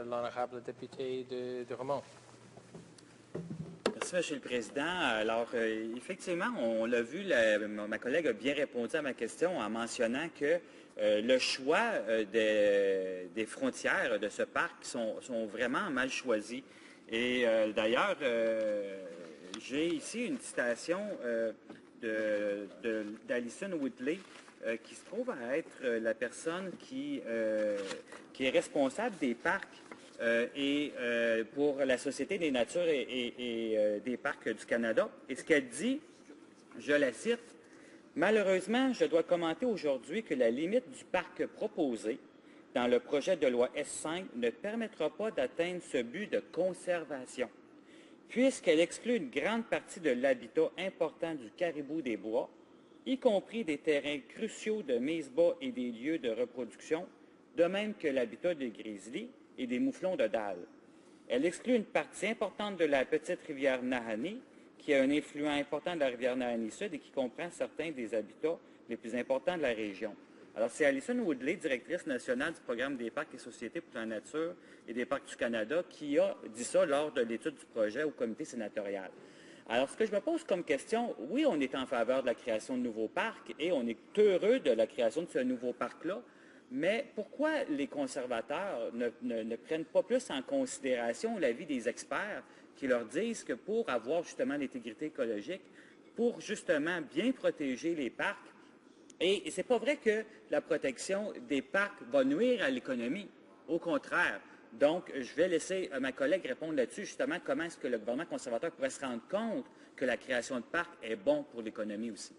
l'honorable député de Romont. Merci, M. le Président. Alors, effectivement, on l'a vu, ma collègue a bien répondu à ma question en mentionnant que le choix des frontières de ce parc sont vraiment mal choisis. Et d'ailleurs, j'ai ici une citation d'Alison Whitley, qui se trouve à être la personne qui est responsable des parcs pour la Société des natures et des parcs du Canada. Et ce qu'elle dit, je la cite, « Malheureusement, je dois commenter aujourd'hui que la limite du parc proposé dans le projet de loi S5 ne permettra pas d'atteindre ce but de conservation, puisqu'elle exclut une grande partie de l'habitat important du caribou des bois, y compris des terrains cruciaux de mise-bas et des lieux de reproduction, de même que l'habitat des grizzlies et des mouflons de dalles. Elle exclut une partie importante de la petite rivière Nahanni, qui a un influent important de la rivière Nahanni Sud et qui comprend certains des habitats les plus importants de la région. » Alors, c'est Alison Woodley, directrice nationale du programme des parcs et sociétés pour la nature et des parcs du Canada, qui a dit ça lors de l'étude du projet au comité sénatorial. Alors, ce que je me pose comme question, oui, on est en faveur de la création de nouveaux parcs et on est heureux de la création de ce nouveau parc-là, mais pourquoi les conservateurs ne prennent pas plus en considération l'avis des experts qui leur disent que pour avoir justement l'intégrité écologique, pour justement bien protéger les parcs, et ce n'est pas vrai que la protection des parcs va nuire à l'économie, au contraire. Donc, je vais laisser ma collègue répondre là-dessus, justement, comment est-ce que le gouvernement conservateur pourrait se rendre compte que la création de parcs est bon pour l'économie aussi.